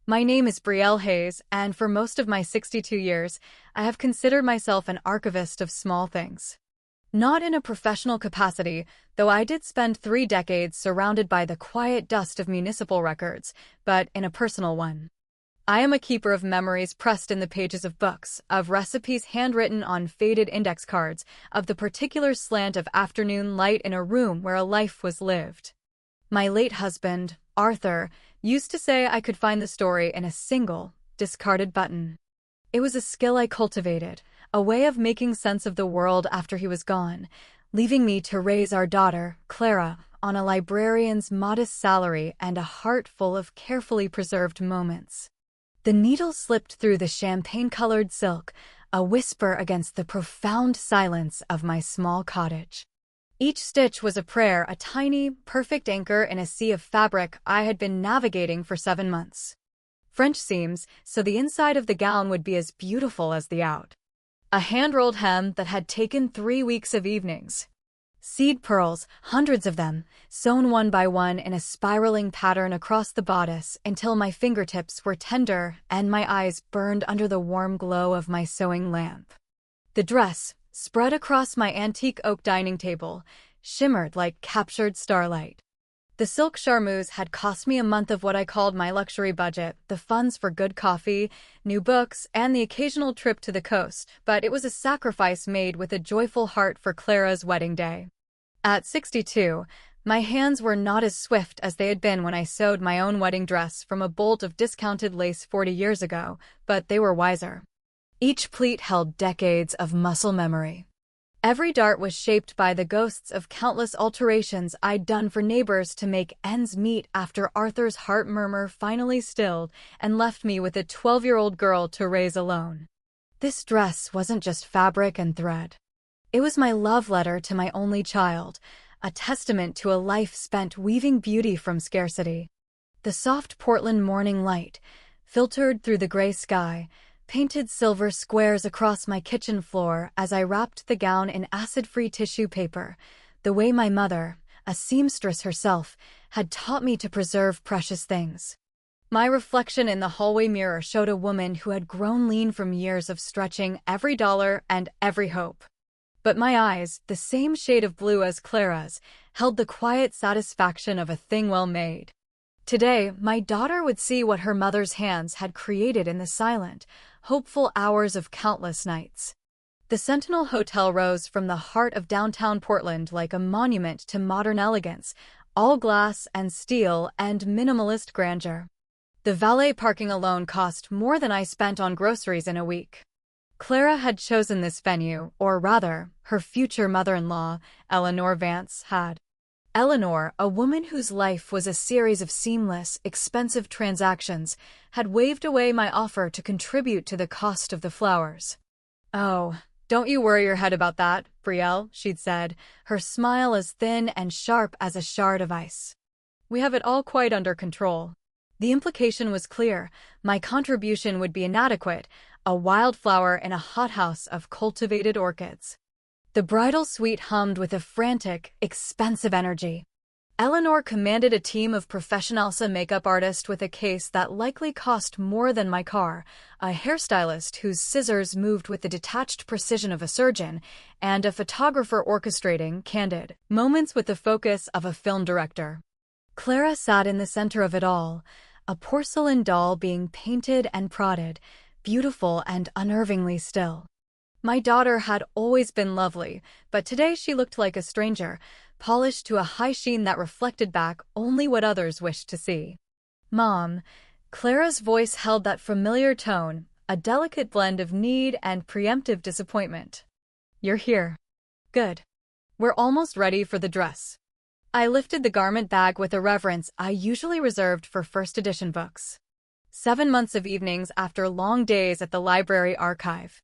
My name is Brielle Hayes, and for most of my 62 years, I have considered myself an archivist of small things. Not in a professional capacity, though I did spend 3 decades surrounded by the quiet dust of municipal records, but in a personal one. I am a keeper of memories pressed in the pages of books, of recipes handwritten on faded index cards, of the particular slant of afternoon light in a room where a life was lived. My late husband, Arthur, used to say I could find the story in a single, discarded button. It was a skill I cultivated, a way of making sense of the world after he was gone, leaving me to raise our daughter, Clara, on a librarian's modest salary and a heart full of carefully preserved moments. The needle slipped through the champagne-colored silk, a whisper against the profound silence of my small cottage. Each stitch was a prayer, a tiny, perfect anchor in a sea of fabric I had been navigating for 7 months. French seams, so the inside of the gown would be as beautiful as the out. A hand-rolled hem that had taken 3 weeks of evenings. Seed pearls, hundreds of them, sewn one by one in a spiraling pattern across the bodice until my fingertips were tender and my eyes burned under the warm glow of my sewing lamp. The dress, spread across my antique oak dining table, shimmered like captured starlight. The silk charmeuse had cost me a month of what I called my luxury budget, the funds for good coffee, new books, and the occasional trip to the coast, but it was a sacrifice made with a joyful heart for Clara's wedding day. At 62, my hands were not as swift as they had been when I sewed my own wedding dress from a bolt of discounted lace 40 years ago, but they were wiser. Each pleat held decades of muscle memory. Every dart was shaped by the ghosts of countless alterations I'd done for neighbors to make ends meet after Arthur's heart murmur finally stilled and left me with a 12-year-old girl to raise alone. This dress wasn't just fabric and thread. It was my love letter to my only child, a testament to a life spent weaving beauty from scarcity. The soft Portland morning light, filtered through the gray sky, painted silver squares across my kitchen floor as I wrapped the gown in acid-free tissue paper, the way my mother, a seamstress herself, had taught me to preserve precious things. My reflection in the hallway mirror showed a woman who had grown lean from years of stretching every dollar and every hope. But my eyes, the same shade of blue as Clara's, held the quiet satisfaction of a thing well made. Today, my daughter would see what her mother's hands had created in the silent, hopeful hours of countless nights. The Sentinel Hotel rose from the heart of downtown Portland like a monument to modern elegance, all glass and steel and minimalist grandeur. The valet parking alone cost more than I spent on groceries in a week. Clara had chosen this venue, or rather, her future mother-in-law, Eleanor Vance, had. Eleanor, a woman whose life was a series of seamless, expensive transactions, had waved away my offer to contribute to the cost of the flowers. "Oh, don't you worry your head about that, Brielle," she'd said, her smile as thin and sharp as a shard of ice. "We have it all quite under control." The implication was clear. My contribution would be inadequate, a wildflower in a hothouse of cultivated orchids. The bridal suite hummed with a frantic, expensive energy. Eleanor commanded a team of professional makeup artists with a case that likely cost more than my car, a hairstylist whose scissors moved with the detached precision of a surgeon, and a photographer orchestrating candid moments with the focus of a film director. Clara sat in the center of it all, a porcelain doll being painted and prodded, beautiful and unnervingly still. My daughter had always been lovely, but today she looked like a stranger, polished to a high sheen that reflected back only what others wished to see. "Mom," Clara's voice held that familiar tone, a delicate blend of need and preemptive disappointment. "You're here. Good. We're almost ready for the dress." I lifted the garment bag with a reverence I usually reserved for first edition books. 7 months of evenings after long days at the library archive.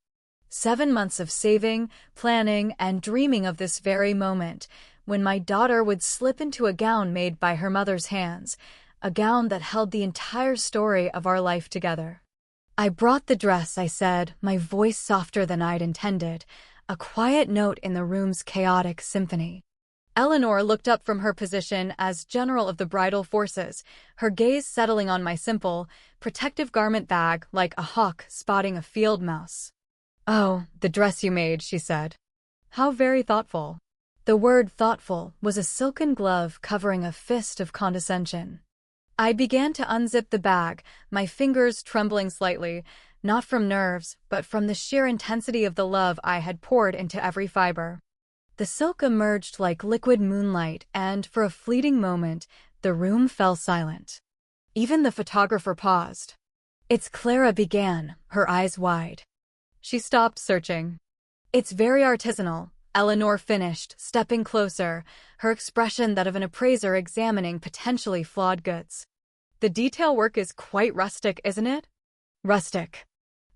7 months of saving, planning, and dreaming of this very moment, when my daughter would slip into a gown made by her mother's hands, a gown that held the entire story of our life together. "I brought the dress," I said, my voice softer than I'd intended, a quiet note in the room's chaotic symphony. Eleanor looked up from her position as general of the bridal forces, her gaze settling on my simple, protective garment bag like a hawk spotting a field mouse. "Oh, the dress you made," she said. "How very thoughtful." The word thoughtful was a silken glove covering a fist of condescension. I began to unzip the bag, my fingers trembling slightly, not from nerves, but from the sheer intensity of the love I had poured into every fiber. The silk emerged like liquid moonlight, and for a fleeting moment, the room fell silent. Even the photographer paused. "It's Clara," began, her eyes wide. She stopped searching. "It's very artisanal," Eleanor finished, stepping closer, her expression that of an appraiser examining potentially flawed goods. "The detail work is quite rustic, isn't it?" Rustic.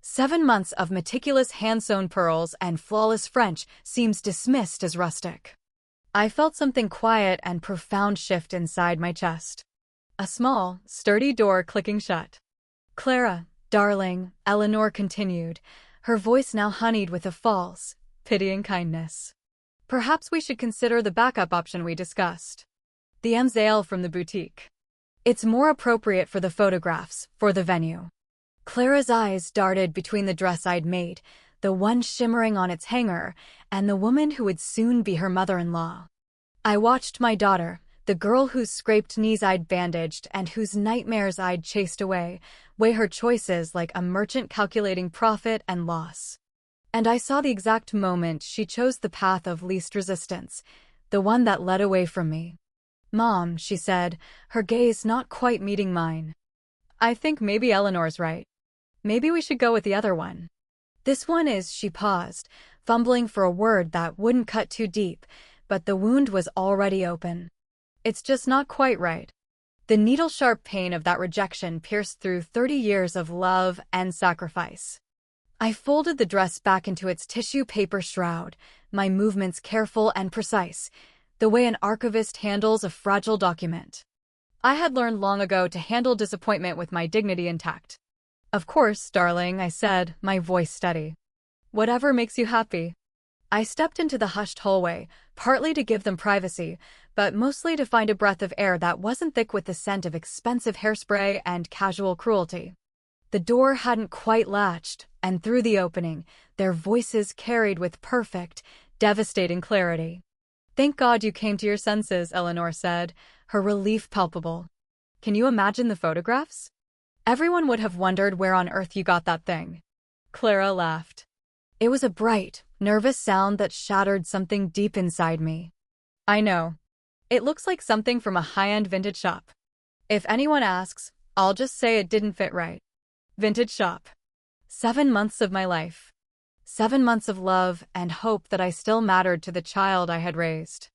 7 months of meticulous hand-sewn pearls and flawless French seems dismissed as rustic. I felt something quiet and profound shift inside my chest. A small, sturdy door clicking shut. "Clara, darling," Eleanor continued, her voice now honeyed with a false, pitying kindness. "Perhaps we should consider the backup option we discussed. The mzale from the boutique. It's more appropriate for the photographs, for the venue." Clara's eyes darted between the dress I'd made, the one shimmering on its hanger, and the woman who would soon be her mother-in-law. I watched my daughter, the girl whose scraped knees I'd bandaged and whose nightmares I'd chased away, weigh her choices like a merchant calculating profit and loss. And I saw the exact moment she chose the path of least resistance, the one that led away from me. "Mom," she said, her gaze not quite meeting mine. "I think maybe Eleanor's right. Maybe we should go with the other one." "This one is," she paused, fumbling for a word that wouldn't cut too deep, but the wound was already open. "It's just not quite right." The needle-sharp pain of that rejection pierced through 30 years of love and sacrifice. I folded the dress back into its tissue paper shroud, my movements careful and precise, the way an archivist handles a fragile document. I had learned long ago to handle disappointment with my dignity intact. "Of course, darling," I said, my voice steady. "Whatever makes you happy." I stepped into the hushed hallway, partly to give them privacy, but mostly to find a breath of air that wasn't thick with the scent of expensive hairspray and casual cruelty. The door hadn't quite latched, and through the opening, their voices carried with perfect, devastating clarity. "Thank God you came to your senses," Eleanor said, her relief palpable. "Can you imagine the photographs? Everyone would have wondered where on earth you got that thing." Clara laughed. It was a bright, nervous sound that shattered something deep inside me. "I know. It looks like something from a high-end vintage shop. If anyone asks, I'll just say it didn't fit right. Vintage shop. 7 months of my life. 7 months of love and hope that I still mattered to the child I had raised.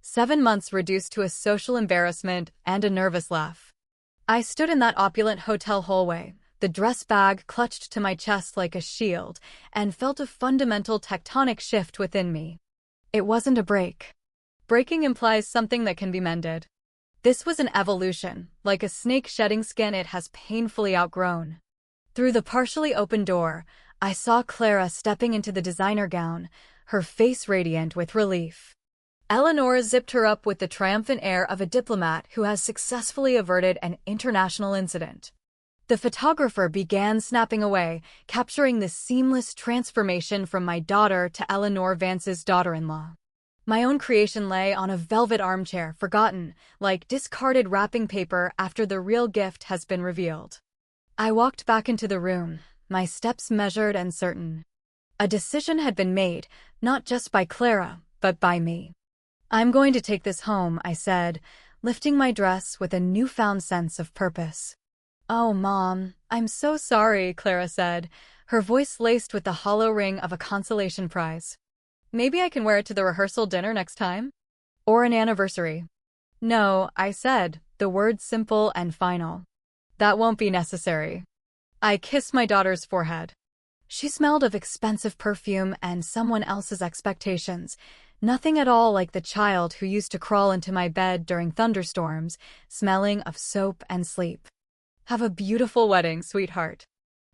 7 months reduced to a social embarrassment and a nervous laugh. I stood in that opulent hotel hallway, the dress bag clutched to my chest like a shield, and felt a fundamental tectonic shift within me. It wasn't a break. Breaking implies something that can be mended. This was an evolution, like a snake shedding skin it has painfully outgrown. Through the partially open door, I saw Clara stepping into the designer gown, her face radiant with relief. Eleanor zipped her up with the triumphant air of a diplomat who has successfully averted an international incident. The photographer began snapping away, capturing the seamless transformation from my daughter to Eleanor Vance's daughter-in-law. My own creation lay on a velvet armchair, forgotten, like discarded wrapping paper after the real gift has been revealed. I walked back into the room, my steps measured and certain. A decision had been made, not just by Clara, but by me. "I'm going to take this home," I said, lifting my dress with a newfound sense of purpose. "Oh, Mom, I'm so sorry," Clara said, her voice laced with the hollow ring of a consolation prize. "Maybe I can wear it to the rehearsal dinner next time? Or an anniversary?" "No," I said, the words simple and final. "That won't be necessary." I kissed my daughter's forehead. She smelled of expensive perfume and someone else's expectations, nothing at all like the child who used to crawl into my bed during thunderstorms, smelling of soap and sleep. "Have a beautiful wedding, sweetheart."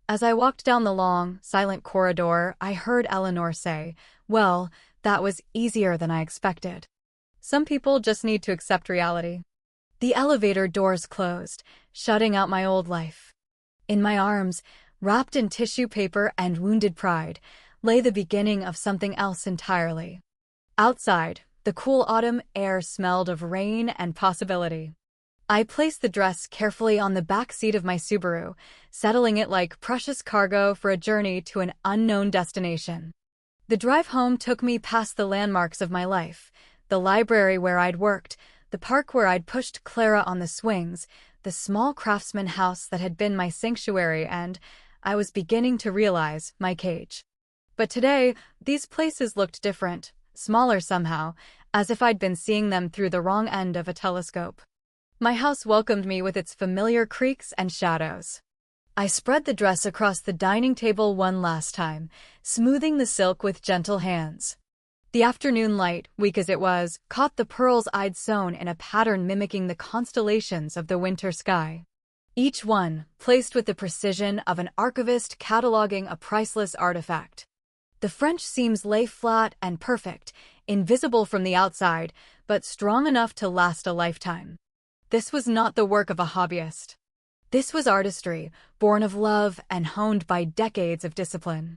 As I walked down the long, silent corridor, I heard Eleanor say, "Well, that was easier than I expected." Some people just need to accept reality. The elevator doors closed, shutting out my old life. In my arms, wrapped in tissue paper and wounded pride, lay the beginning of something else entirely. Outside, the cool autumn air smelled of rain and possibility. I placed the dress carefully on the back seat of my Subaru, settling it like precious cargo for a journey to an unknown destination. The drive home took me past the landmarks of my life, the library where I'd worked, the park where I'd pushed Clara on the swings, the small craftsman house that had been my sanctuary, and, I was beginning to realize, my cage. But today, these places looked different, smaller somehow, as if I'd been seeing them through the wrong end of a telescope. My house welcomed me with its familiar creaks and shadows. I spread the dress across the dining table one last time, smoothing the silk with gentle hands. The afternoon light, weak as it was, caught the pearls I'd sewn in a pattern mimicking the constellations of the winter sky. Each one, placed with the precision of an archivist cataloging a priceless artifact. The French seams lay flat and perfect, invisible from the outside, but strong enough to last a lifetime. This was not the work of a hobbyist. This was artistry, born of love and honed by decades of discipline.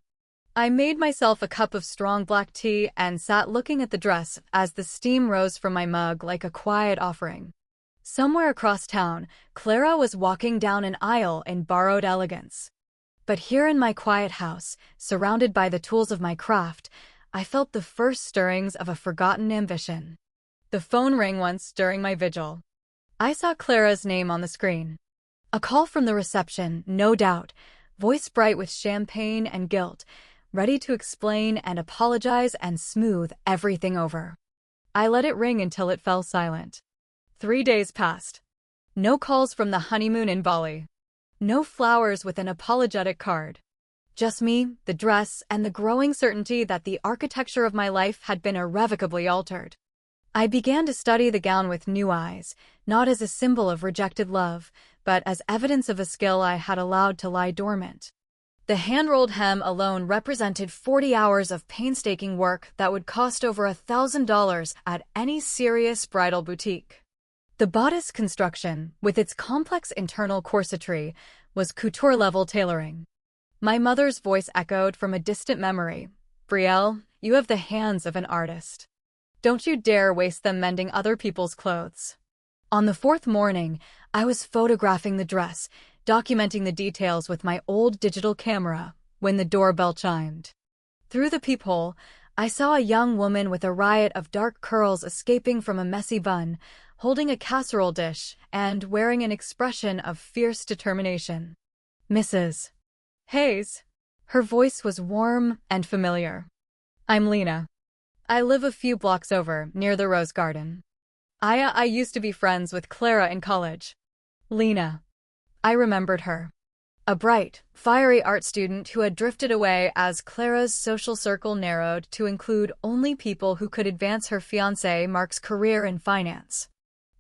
I made myself a cup of strong black tea and sat looking at the dress as the steam rose from my mug like a quiet offering. Somewhere across town, Clara was walking down an aisle in borrowed elegance. But here in my quiet house, surrounded by the tools of my craft, I felt the first stirrings of a forgotten ambition. The phone rang once during my vigil. I saw Clara's name on the screen. A call from the reception, no doubt, voice bright with champagne and guilt, ready to explain and apologize and smooth everything over. I let it ring until it fell silent. 3 days passed. No calls from the honeymoon in Bali. No flowers with an apologetic card. Just me, the dress, and the growing certainty that the architecture of my life had been irrevocably altered. I began to study the gown with new eyes, not as a symbol of rejected love, but as evidence of a skill I had allowed to lie dormant. The hand-rolled hem alone represented 40 hours of painstaking work that would cost over $1,000 at any serious bridal boutique. The bodice construction, with its complex internal corsetry, was couture-level tailoring. My mother's voice echoed from a distant memory. "Brielle, you have the hands of an artist. Don't you dare waste them mending other people's clothes." On the 4th morning, I was photographing the dress, documenting the details with my old digital camera, when the doorbell chimed. Through the peephole, I saw a young woman with a riot of dark curls escaping from a messy bun, holding a casserole dish and wearing an expression of fierce determination. "Mrs. Hayes." Her voice was warm and familiar. "I'm Lena. I live a few blocks over, near the Rose Garden. I used to be friends with Clara in college." Lena. I remembered her. A bright, fiery art student who had drifted away as Clara's social circle narrowed to include only people who could advance her fiancé Mark's career in finance.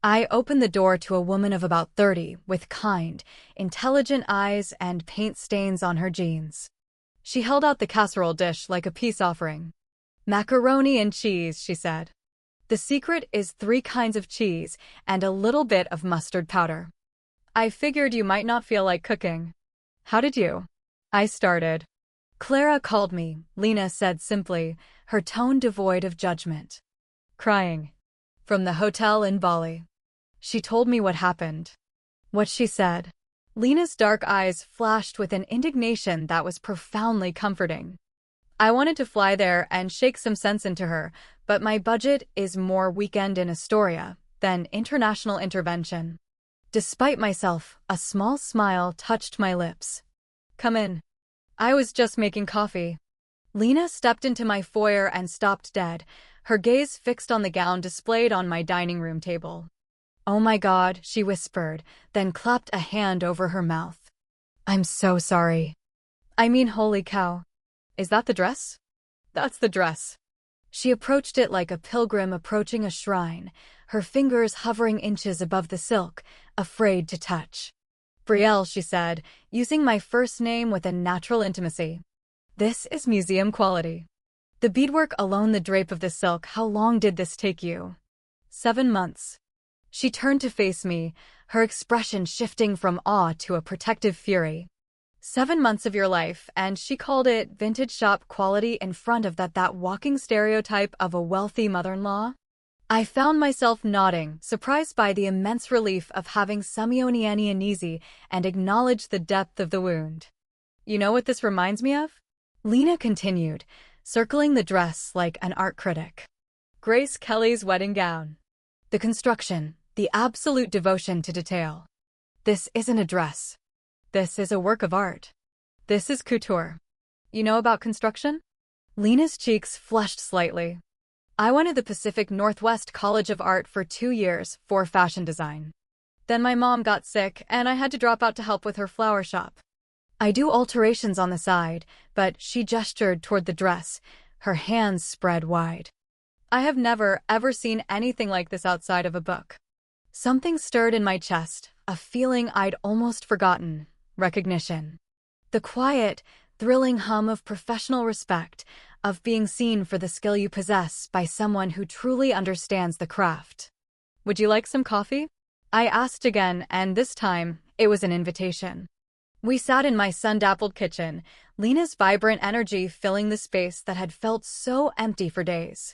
I opened the door to a woman of about 30, with kind, intelligent eyes and paint stains on her jeans. She held out the casserole dish like a peace offering. "Macaroni and cheese," she said. "The secret is 3 kinds of cheese and a little bit of mustard powder. I figured you might not feel like cooking. How did you?" I started. "Clara called me," Lena said simply, her tone devoid of judgment. "Crying. From the hotel in Bali. She told me what happened." "What she said?" Lena's dark eyes flashed with an indignation that was profoundly comforting. "I wanted to fly there and shake some sense into her, but my budget is more weekend in Astoria than international intervention." Despite myself, a small smile touched my lips. "Come in." I was just making coffee. Lena stepped into my foyer and stopped dead, her gaze fixed on the gown displayed on my dining room table. "Oh my God," she whispered, then clapped a hand over her mouth. "I'm so sorry. I mean, holy cow. Is that the dress?" "That's the dress." She approached it like a pilgrim approaching a shrine, her fingers hovering inches above the silk, afraid to touch. "Brielle," she said, using my first name with a natural intimacy. "This is museum quality. The beadwork alone, the drape of the silk, how long did this take you?" 7 months. She turned to face me, her expression shifting from awe to a protective fury. 7 months of your life, and she called it vintage shop quality in front of that walking stereotype of a wealthy mother-in-law? I found myself nodding, surprised by the immense relief of having Samioniani and easy and acknowledged the depth of the wound. You know what this reminds me of? Lena continued, circling the dress like an art critic. Grace Kelly's wedding gown. The construction, the absolute devotion to detail. This isn't a dress. This is a work of art. This is couture. You know about construction? Lena's cheeks flushed slightly. I went to the Pacific Northwest College of Art for 2 years for fashion design. Then my mom got sick and I had to drop out to help with her flower shop. I do alterations on the side, but she gestured toward the dress, her hands spread wide. I have never, ever seen anything like this outside of a book. Something stirred in my chest, a feeling I'd almost forgotten. Recognition. The quiet, thrilling hum of professional respect, of being seen for the skill you possess by someone who truly understands the craft. Would you like some coffee? I asked again, and this time, it was an invitation. We sat in my sun-dappled kitchen, Lena's vibrant energy filling the space that had felt so empty for days.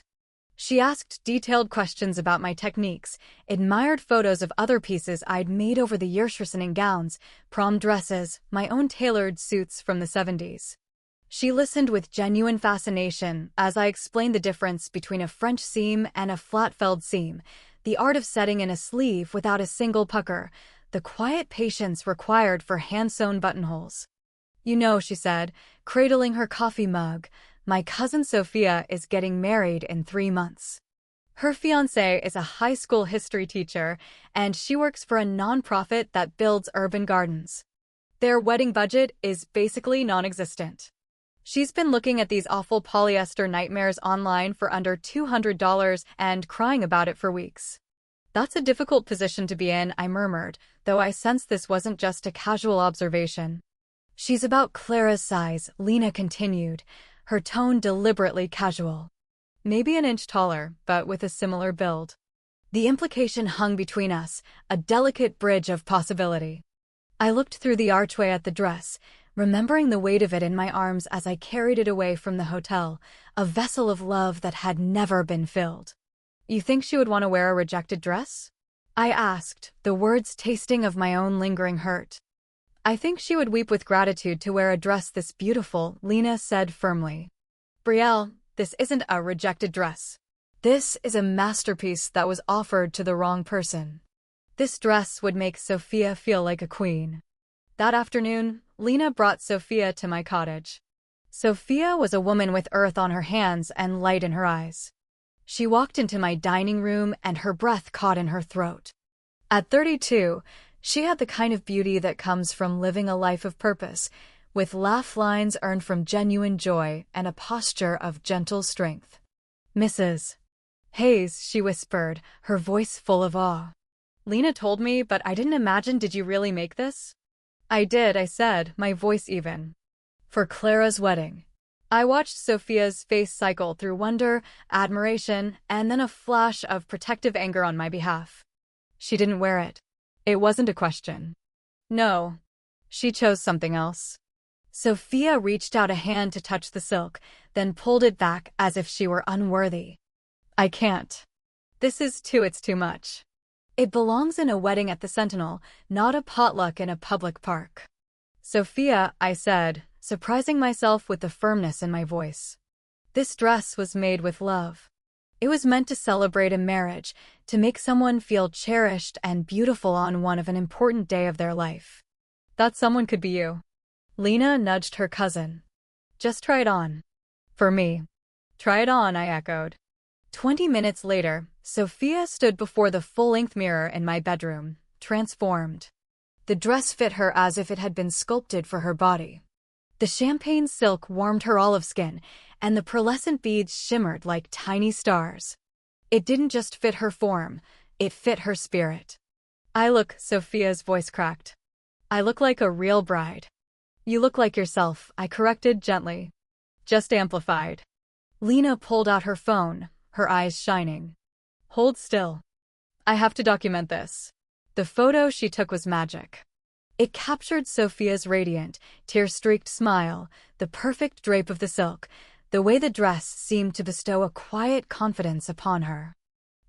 She asked detailed questions about my techniques, admired photos of other pieces I'd made over the years, gowns, prom dresses, my own tailored suits from the 70s. She listened with genuine fascination as I explained the difference between a French seam and a flat-felled seam, the art of setting in a sleeve without a single pucker, the quiet patience required for hand-sewn buttonholes. You know, she said, cradling her coffee mug, my cousin Sophia is getting married in 3 months. Her fiancé is a high school history teacher, and she works for a nonprofit that builds urban gardens. Their wedding budget is basically non-existent. She's been looking at these awful polyester nightmares online for under $200 and crying about it for weeks. That's a difficult position to be in, I murmured, though I sensed this wasn't just a casual observation. She's about Clara's size, Lena continued, her tone deliberately casual. Maybe an inch taller, but with a similar build. The implication hung between us, a delicate bridge of possibility. I looked through the archway at the dress, remembering the weight of it in my arms as I carried it away from the hotel, a vessel of love that had never been filled. You think she would want to wear a rejected dress? I asked, the words tasting of my own lingering hurt. I think she would weep with gratitude to wear a dress this beautiful, Lena said firmly. Brielle, this isn't a rejected dress. This is a masterpiece that was offered to the wrong person. This dress would make Sophia feel like a queen. That afternoon, Lena brought Sophia to my cottage. Sophia was a woman with earth on her hands and light in her eyes. She walked into my dining room and her breath caught in her throat. At 32, she had the kind of beauty that comes from living a life of purpose, with laugh lines earned from genuine joy and a posture of gentle strength. Mrs. Hayes, she whispered, her voice full of awe. Lena told me, but I didn't imagine. Did you really make this? I did, I said, my voice even. For Clara's wedding. I watched Sophia's face cycle through wonder, admiration, and then a flash of protective anger on my behalf. She didn't wear it. It wasn't a question. No. She chose something else. Sophia reached out a hand to touch the silk, then pulled it back as if she were unworthy. I can't. It's too much. It belongs in a wedding at the Sentinel, not a potluck in a public park. Sophia, I said, surprising myself with the firmness in my voice. This dress was made with love. It was meant to celebrate a marriage, to make someone feel cherished and beautiful on one of an important day of their life. That someone could be you. Lena nudged her cousin. Just try it on. For me. Try it on, I echoed. 20 minutes later, Sophia stood before the full-length mirror in my bedroom, transformed. The dress fit her as if it had been sculpted for her body. The champagne silk warmed her olive skin, and the pearlescent beads shimmered like tiny stars. It didn't just fit her form, it fit her spirit. Sophia's voice cracked. I look like a real bride. You look like yourself, I corrected gently. Just amplified. Lena pulled out her phone, her eyes shining. Hold still. I have to document this. The photo she took was magic. It captured Sophia's radiant, tear-streaked smile, the perfect drape of the silk, the way the dress seemed to bestow a quiet confidence upon her.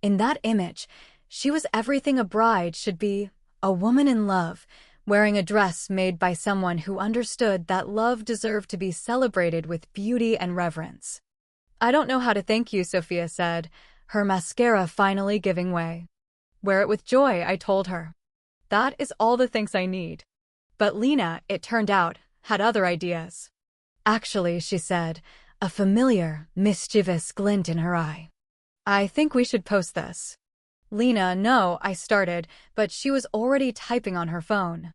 In that image, she was everything a bride should be, a woman in love, wearing a dress made by someone who understood that love deserved to be celebrated with beauty and reverence. I don't know how to thank you, Sophia said, her mascara finally giving way. Wear it with joy, I told her. That is all the thanks I need. But Lena, it turned out, had other ideas. Actually, she said, a familiar, mischievous glint in her eye. I think we should post this. Lena, no, I started, but she was already typing on her phone.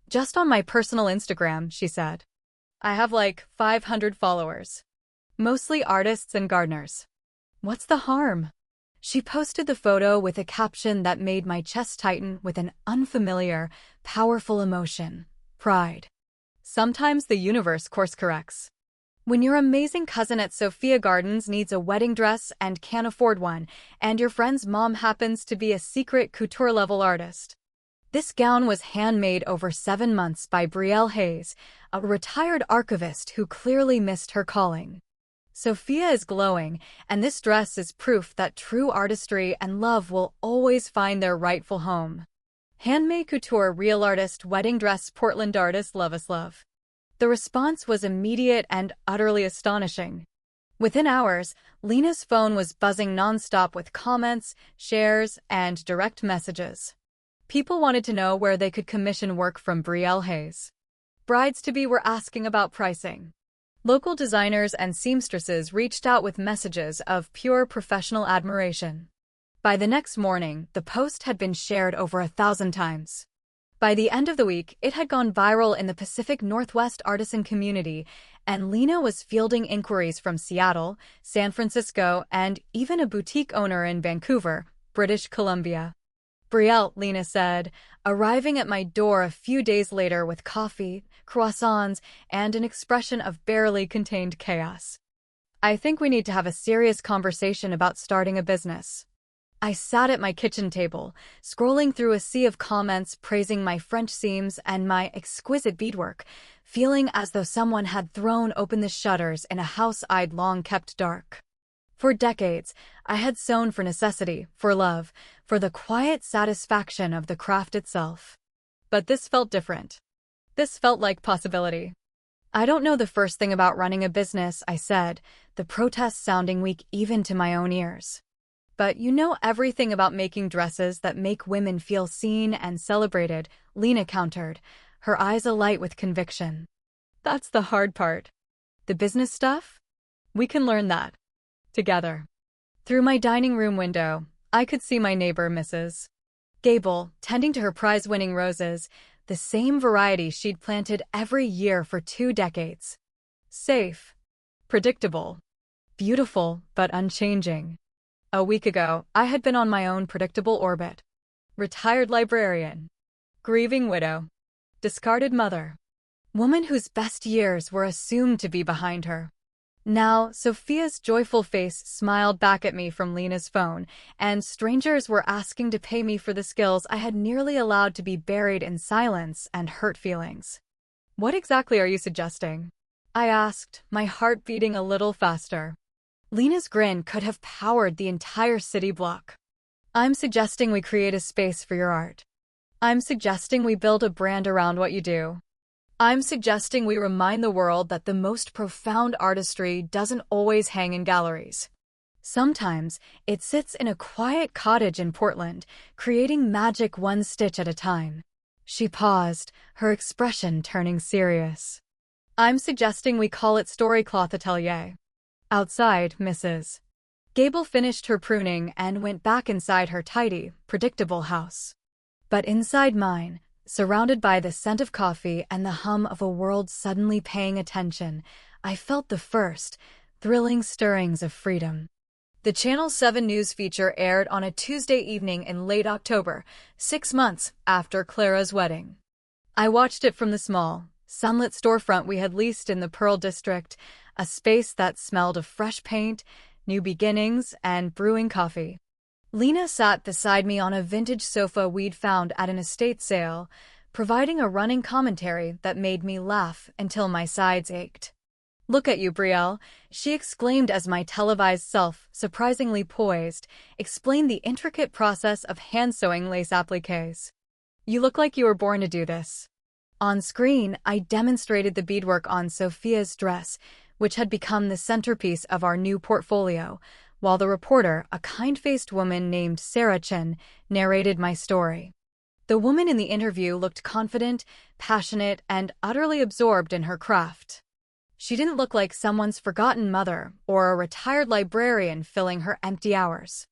Just on my personal Instagram, she said. I have like 500 followers. Mostly artists and gardeners. What's the harm? She posted the photo with a caption that made my chest tighten with an unfamiliar, powerful emotion. Pride. Sometimes the universe course corrects. When your amazing cousin at Sophia Gardens needs a wedding dress and can't afford one, and your friend's mom happens to be a secret couture-level artist. This gown was handmade over 7 months by Brielle Hayes, a retired archivist who clearly missed her calling. Sophia is glowing, and this dress is proof that true artistry and love will always find their rightful home. Handmade couture, real artist, wedding dress, Portland artist, love us love. The response was immediate and utterly astonishing. Within hours, Lena's phone was buzzing nonstop with comments, shares, and direct messages. People wanted to know where they could commission work from Brielle Hayes. Brides-to-be were asking about pricing. Local designers and seamstresses reached out with messages of pure professional admiration. By the next morning, the post had been shared over 1,000 times. By the end of the week, it had gone viral in the Pacific Northwest artisan community, and Lena was fielding inquiries from Seattle, San Francisco, and even a boutique owner in Vancouver, British Columbia. Brielle, Lena said, arriving at my door a few days later with coffee, croissants, and an expression of barely contained chaos. I think we need to have a serious conversation about starting a business. I sat at my kitchen table, scrolling through a sea of comments praising my French seams and my exquisite beadwork, feeling as though someone had thrown open the shutters in a house I'd long kept dark. For decades, I had sewn for necessity, for love, for the quiet satisfaction of the craft itself. But this felt different. This felt like possibility. I don't know the first thing about running a business, I said, the protests sounding weak even to my own ears. But you know everything about making dresses that make women feel seen and celebrated, Lena countered, her eyes alight with conviction. That's the hard part. The business stuff? We can learn that. Together. Through my dining room window, I could see my neighbor, Mrs. Gable, tending to her prize-winning roses, the same variety she'd planted every year for 2 decades. Safe. Predictable. Beautiful, but unchanging. A week ago, I had been on my own predictable orbit. Retired librarian. Grieving widow. Discarded mother. Woman whose best years were assumed to be behind her. Now, Sophia's joyful face smiled back at me from Lena's phone, and strangers were asking to pay me for the skills I had nearly allowed to be buried in silence and hurt feelings. What exactly are you suggesting? I asked, my heart beating a little faster. Lena's grin could have powered the entire city block. I'm suggesting we create a space for your art. I'm suggesting we build a brand around what you do. I'm suggesting we remind the world that the most profound artistry doesn't always hang in galleries. Sometimes, it sits in a quiet cottage in Portland, creating magic one stitch at a time. She paused, her expression turning serious. I'm suggesting we call it Storycloth Atelier. Outside, Mrs. Gable finished her pruning and went back inside her tidy, predictable house. But inside mine, surrounded by the scent of coffee and the hum of a world suddenly paying attention, I felt the first, thrilling stirrings of freedom. The Channel 7 news feature aired on a Tuesday evening in late October, 6 months after Clara's wedding. I watched it from the small, sunlit storefront we had leased in the Pearl District, a space that smelled of fresh paint, new beginnings, and brewing coffee. Lena sat beside me on a vintage sofa we'd found at an estate sale, providing a running commentary that made me laugh until my sides ached. "Look at you, Brielle," she exclaimed as my televised self, surprisingly poised, explained the intricate process of hand-sewing lace appliques. "You look like you were born to do this." On screen, I demonstrated the beadwork on Sophia's dress, which had become the centerpiece of our new portfolio, while the reporter, a kind-faced woman named Sarah Chen, narrated my story. The woman in the interview looked confident, passionate, and utterly absorbed in her craft. She didn't look like someone's forgotten mother or a retired librarian filling her empty hours.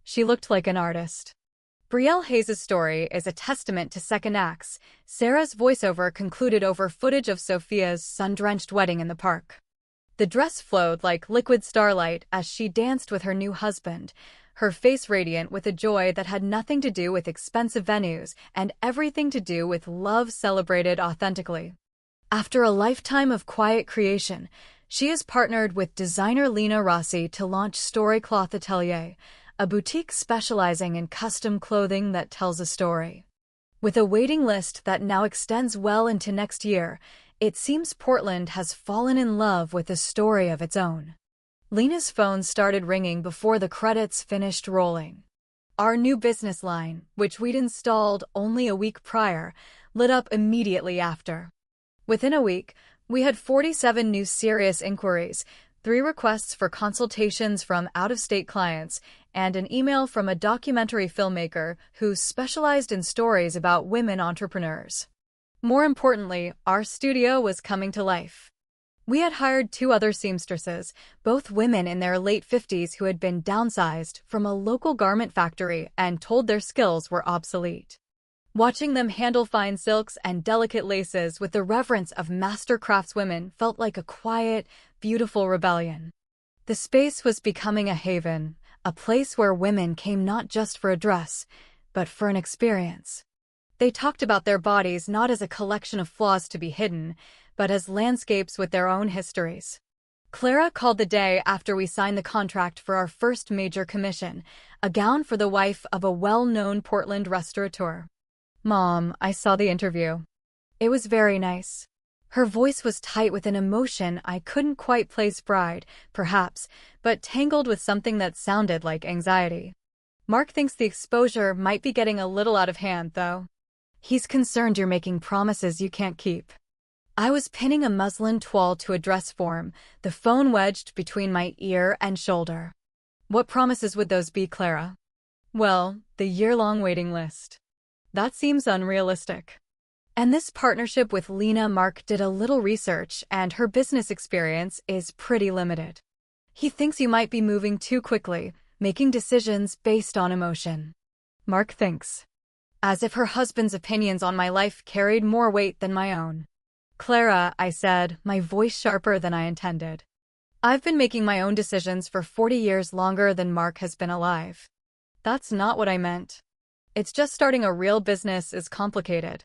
She looked like an artist. Brielle Hayes' story is a testament to second acts. Sarah's voiceover concluded over footage of Sophia's sun-drenched wedding in the park. The dress flowed like liquid starlight as she danced with her new husband, her face radiant with a joy that had nothing to do with expensive venues and everything to do with love celebrated authentically. After a lifetime of quiet creation, she has partnered with designer Lena Rossi to launch Storycloth Atelier, a boutique specializing in custom clothing that tells a story. With a waiting list that now extends well into next year, it seems Portland has fallen in love with a story of its own. Lena's phone started ringing before the credits finished rolling. Our new business line, which we'd installed only a week prior, lit up immediately after. Within a week, we had 47 new serious inquiries, 3 requests for consultations from out-of-state clients, and an email from a documentary filmmaker who specialized in stories about women entrepreneurs. More importantly, our studio was coming to life. We had hired 2 other seamstresses, both women in their late 50s who had been downsized from a local garment factory and told their skills were obsolete. Watching them handle fine silks and delicate laces with the reverence of master craftswomen felt like a quiet, beautiful rebellion. The space was becoming a haven, a place where women came not just for a dress, but for an experience. They talked about their bodies not as a collection of flaws to be hidden, but as landscapes with their own histories. Clara called the day after we signed the contract for our first major commission, a gown for the wife of a well-known Portland restaurateur. "Mom, I saw the interview. It was very nice." Her voice was tight with an emotion I couldn't quite place, pride, perhaps, but tangled with something that sounded like anxiety. "Mark thinks the exposure might be getting a little out of hand, though. He's concerned you're making promises you can't keep." I was pinning a muslin toile to a dress form, the phone wedged between my ear and shoulder. "What promises would those be, Clara?" "Well, the year-long waiting list. That seems unrealistic." And this partnership with Lena, Mark did a little research, and her business experience is pretty limited. "He thinks you might be moving too quickly, making decisions based on emotion." Mark thinks. As if her husband's opinions on my life carried more weight than my own. "Clara," I said, my voice sharper than I intended. "I've been making my own decisions for 40 years longer than Mark has been alive." "That's not what I meant. It's just starting a real business is complicated.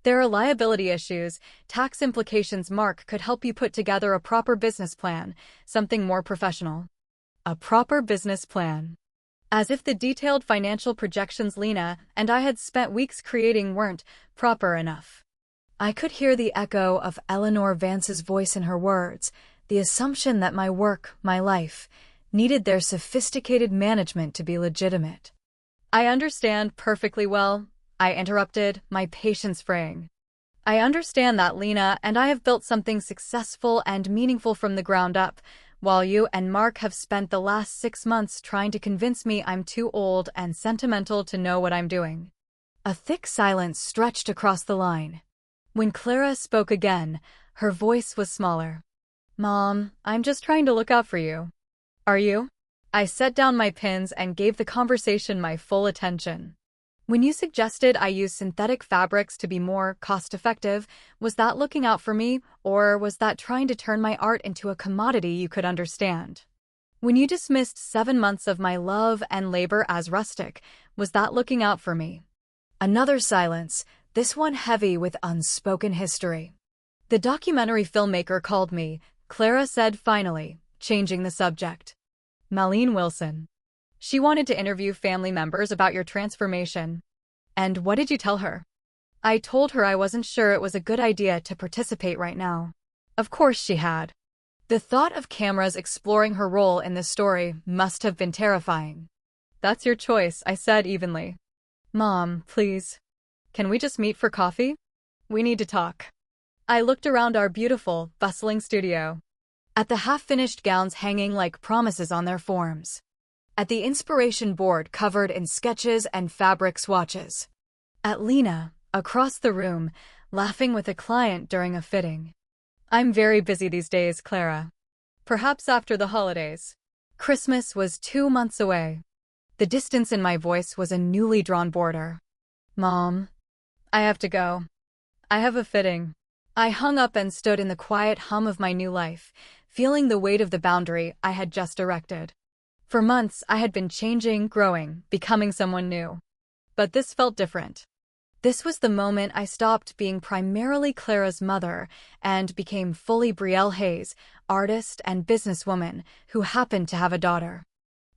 There are liability issues, tax implications. Mark could help you put together a proper business plan, something more professional." A proper business plan. As if the detailed financial projections Lena and I had spent weeks creating weren't proper enough. I could hear the echo of Eleanor Vance's voice in her words, the assumption that my work, my life, needed their sophisticated management to be legitimate. "I understand perfectly well," I interrupted, my patience fraying. "I understand that Lena and I have built something successful and meaningful from the ground up, while you and Mark have spent the last 6 months trying to convince me I'm too old and sentimental to know what I'm doing." A thick silence stretched across the line. When Clara spoke again, her voice was smaller. "Mom, I'm just trying to look out for you." "Are you?" I set down my pins and gave the conversation my full attention. "When you suggested I use synthetic fabrics to be more cost-effective, was that looking out for me, or was that trying to turn my art into a commodity you could understand? When you dismissed 7 months of my love and labor as rustic, was that looking out for me?" Another silence, this one heavy with unspoken history. "The documentary filmmaker called me," Clara said finally, changing the subject. "Malene Wilson. She wanted to interview family members about your transformation. And what did you tell her? I told her I wasn't sure it was a good idea to participate right now. Of course she had. The thought of cameras exploring her role in this story must have been terrifying. That's your choice, I said evenly. Mom, please. Can we just meet for coffee? We need to talk. I looked around our beautiful, bustling studio. At the half-finished gowns hanging like promises on their forms. At the inspiration board covered in sketches and fabric swatches. At Lena, across the room, laughing with a client during a fitting. I'm very busy these days, Clara. Perhaps after the holidays. Christmas was 2 months away. The distance in my voice was a newly drawn border. Mom, I have to go. I have a fitting. I hung up and stood in the quiet hum of my new life, feeling the weight of the boundary I had just erected. For months, I had been changing, growing, becoming someone new. But this felt different. This was the moment I stopped being primarily Clara's mother and became fully Brielle Hayes, artist and businesswoman who happened to have a daughter.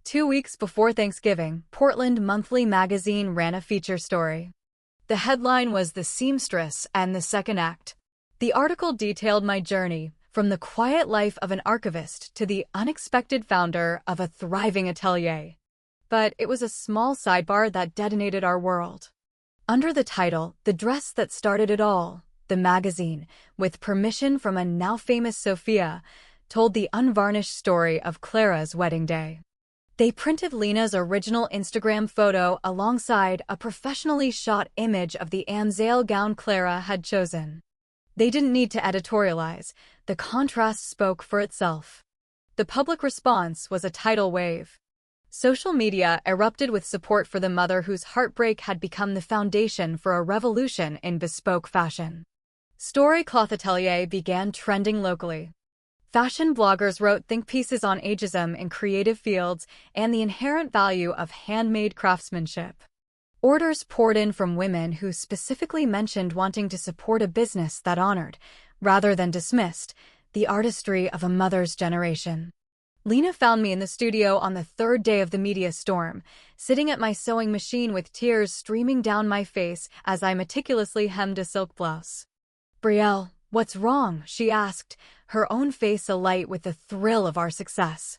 2 weeks before Thanksgiving, Portland Monthly magazine ran a feature story. The headline was "The Seamstress and the Second Act." The article detailed my journey, from the quiet life of an archivist to the unexpected founder of a thriving atelier. But it was a small sidebar that detonated our world. Under the title, "The Dress That Started It All," the magazine, with permission from a now-famous Sophia, told the unvarnished story of Clara's wedding day. They printed Lena's original Instagram photo alongside a professionally shot image of the Amzale gown Clara had chosen. They didn't need to editorialize. The contrast spoke for itself. The public response was a tidal wave. Social media erupted with support for the mother whose heartbreak had become the foundation for a revolution in bespoke fashion. Story Cloth Atelier began trending locally. Fashion bloggers wrote think pieces on ageism in creative fields and the inherent value of handmade craftsmanship. Orders poured in from women who specifically mentioned wanting to support a business that honored, rather than dismissed, the artistry of a mother's generation. Lena found me in the studio on the 3rd day of the media storm, sitting at my sewing machine with tears streaming down my face as I meticulously hemmed a silk blouse. "Brielle, what's wrong?" she asked, her own face alight with the thrill of our success.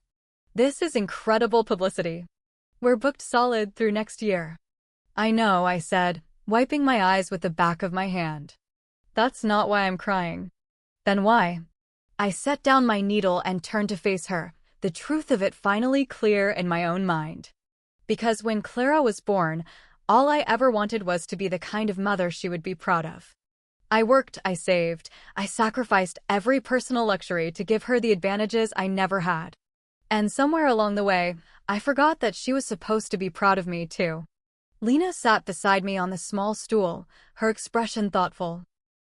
"This is incredible publicity. We're booked solid through next year." "I know," I said, wiping my eyes with the back of my hand. "That's not why I'm crying." "Then why?" I set down my needle and turned to face her, the truth of it finally clear in my own mind. Because when Clara was born, all I ever wanted was to be the kind of mother she would be proud of. I worked, I saved, I sacrificed every personal luxury to give her the advantages I never had. And somewhere along the way, I forgot that she was supposed to be proud of me too. Lena sat beside me on the small stool, her expression thoughtful.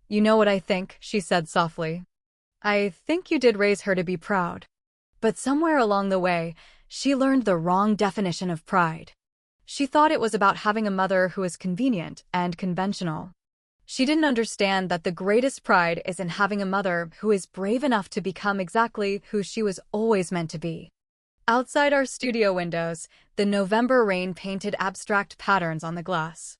"You know what I think," she said softly. "I think you did raise her to be proud." But somewhere along the way, she learned the wrong definition of pride. She thought it was about having a mother who is convenient and conventional. She didn't understand that the greatest pride is in having a mother who is brave enough to become exactly who she was always meant to be. Outside our studio windows, the November rain painted abstract patterns on the glass.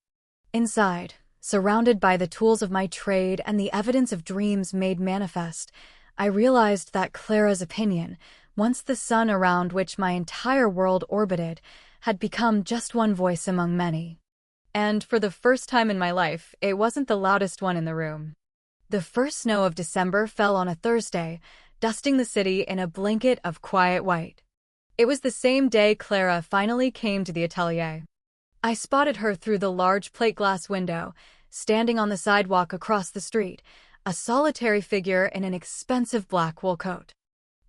Inside, surrounded by the tools of my trade and the evidence of dreams made manifest, I realized that Clara's opinion, once the sun around which my entire world orbited, had become just one voice among many. And for the first time in my life, it wasn't the loudest one in the room. The first snow of December fell on a Thursday, dusting the city in a blanket of quiet white. It was the same day Clara finally came to the atelier. I spotted her through the large plate glass window, standing on the sidewalk across the street, a solitary figure in an expensive black wool coat.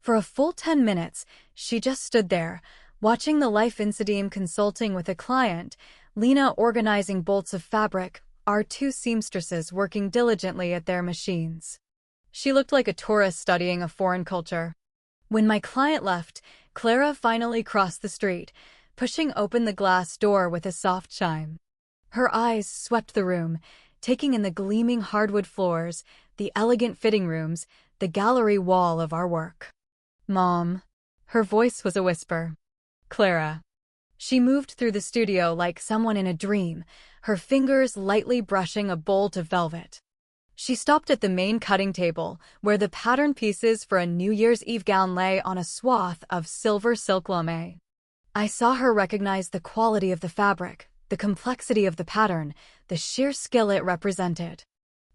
For a full 10 minutes, she just stood there, watching the life incident consulting with a client, Lena organizing bolts of fabric, our 2 seamstresses working diligently at their machines. She looked like a tourist studying a foreign culture. When my client left, Clara finally crossed the street, pushing open the glass door with a soft chime. Her eyes swept the room, taking in the gleaming hardwood floors, the elegant fitting rooms, the gallery wall of our work. "Mom." Her voice was a whisper. "Clara." She moved through the studio like someone in a dream, her fingers lightly brushing a bolt of velvet. She stopped at the main cutting table, where the pattern pieces for a New Year's Eve gown lay on a swath of silver silk lame. I saw her recognize the quality of the fabric, the complexity of the pattern, the sheer skill it represented.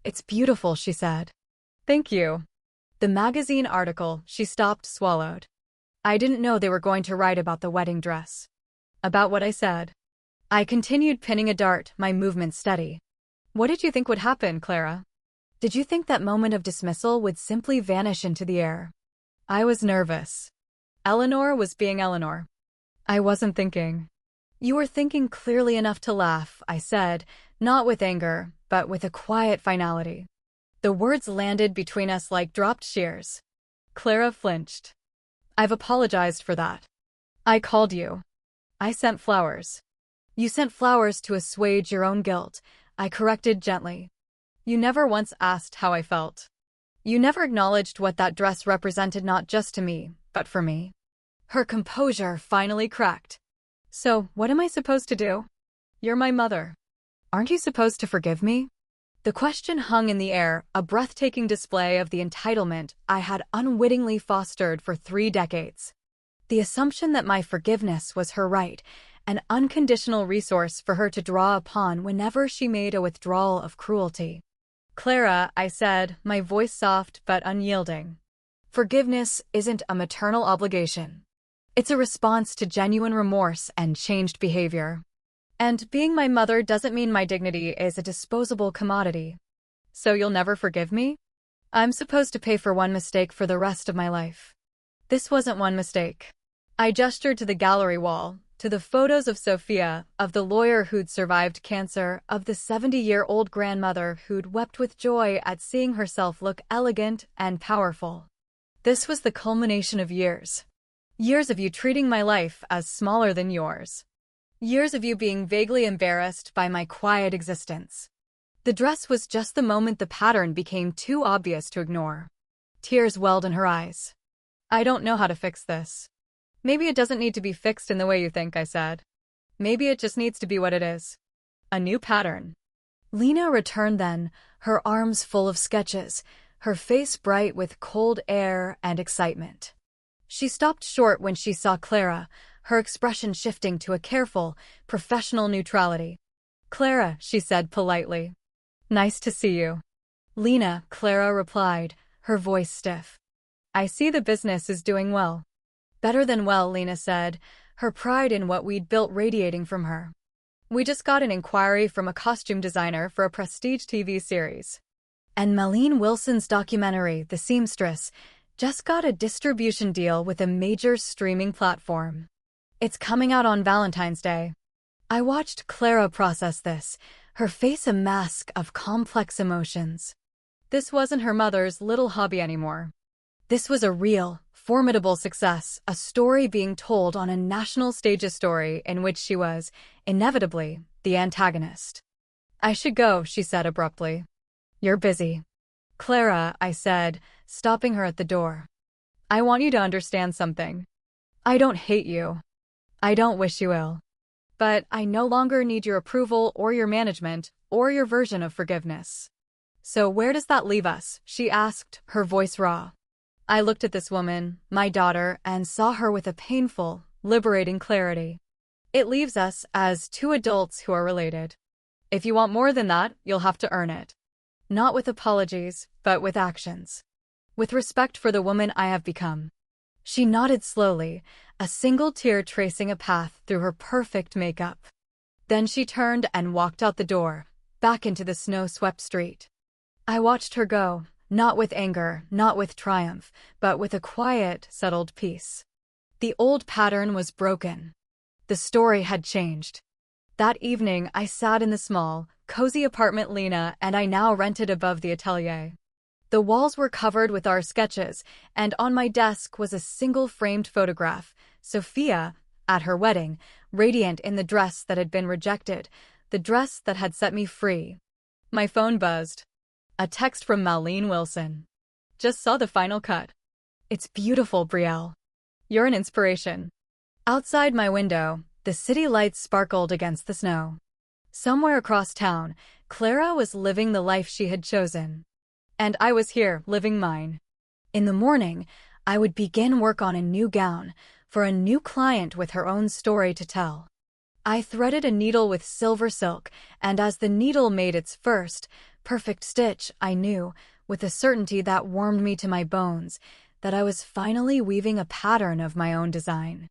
"It's beautiful," she said. "Thank you." The magazine article, she stopped, swallowed. I didn't know they were going to write about the wedding dress. About what I said. I continued pinning a dart, my movement steady. "What did you think would happen, Clara? Did you think that moment of dismissal would simply vanish into the air?" I was nervous. Eleanor was being Eleanor. I wasn't thinking. "You were thinking clearly enough to laugh," I said, not with anger, but with a quiet finality. The words landed between us like dropped shears. Clara flinched. "I've apologized for that. I called you. I sent flowers." "You sent flowers to assuage your own guilt," I corrected gently. "You never once asked how I felt. You never acknowledged what that dress represented, not just to me, but for me." Her composure finally cracked. "So, what am I supposed to do? You're my mother. Aren't you supposed to forgive me?" The question hung in the air, a breathtaking display of the entitlement I had unwittingly fostered for 3 decades. The assumption that my forgiveness was her right, an unconditional resource for her to draw upon whenever she made a withdrawal of cruelty. "Clara," I said, my voice soft but unyielding. "Forgiveness isn't a maternal obligation. It's a response to genuine remorse and changed behavior. And being my mother doesn't mean my dignity is a disposable commodity. So you'll never forgive me? I'm supposed to pay for one mistake for the rest of my life." This wasn't one mistake. I gestured to the gallery wall, to the photos of Sophia, of the lawyer who'd survived cancer, of the 70-year-old grandmother who'd wept with joy at seeing herself look elegant and powerful. This was the culmination of years. Years of you treating my life as smaller than yours. Years of you being vaguely embarrassed by my quiet existence. The dress was just the moment the pattern became too obvious to ignore. Tears welled in her eyes. "I don't know how to fix this." "Maybe it doesn't need to be fixed in the way you think," I said. "Maybe it just needs to be what it is. A new pattern." Lena returned then, her arms full of sketches, her face bright with cold air and excitement. She stopped short when she saw Clara, her expression shifting to a careful, professional neutrality. "Clara," she said politely. "Nice to see you." "Lena," Clara replied, her voice stiff. "I see the business is doing well." "Better than well," Lena said, her pride in what we'd built radiating from her. "We just got an inquiry from a costume designer for a prestige TV series. And Malene Wilson's documentary, The Seamstress, just got a distribution deal with a major streaming platform. It's coming out on Valentine's Day." I watched Clara process this, her face a mask of complex emotions. This wasn't her mother's little hobby anymore. This was a real, formidable success, a story being told on a national stage, a story in which she was, inevitably, the antagonist. "I should go," she said abruptly. "You're busy." "Clara," I said, stopping her at the door. "I want you to understand something. I don't hate you. I don't wish you ill. But I no longer need your approval or your management or your version of forgiveness." "So where does that leave us?" she asked, her voice raw. I looked at this woman, my daughter, and saw her with a painful, liberating clarity. "It leaves us as 2 adults who are related. If you want more than that, you'll have to earn it. Not with apologies, but with actions. With respect for the woman I have become." She nodded slowly, a single tear tracing a path through her perfect makeup. Then she turned and walked out the door, back into the snow-swept street. I watched her go, not with anger, not with triumph, but with a quiet, settled peace. The old pattern was broken. The story had changed. That evening I sat in the small, cozy apartment Lena and I now rented above the atelier. The walls were covered with our sketches, and on my desk was a single framed photograph, Sophia, at her wedding, radiant in the dress that had been rejected, the dress that had set me free. My phone buzzed. A text from Malene Wilson. "Just saw the final cut. It's beautiful, Brielle. You're an inspiration." Outside my window, The city lights sparkled against the snow. Somewhere across town, Clara was living the life she had chosen. And I was here, living mine. In the morning, I would begin work on a new gown for a new client with her own story to tell. I threaded a needle with silver silk, and as the needle made its first, perfect stitch, I knew, with a certainty that warmed me to my bones, that I was finally weaving a pattern of my own design.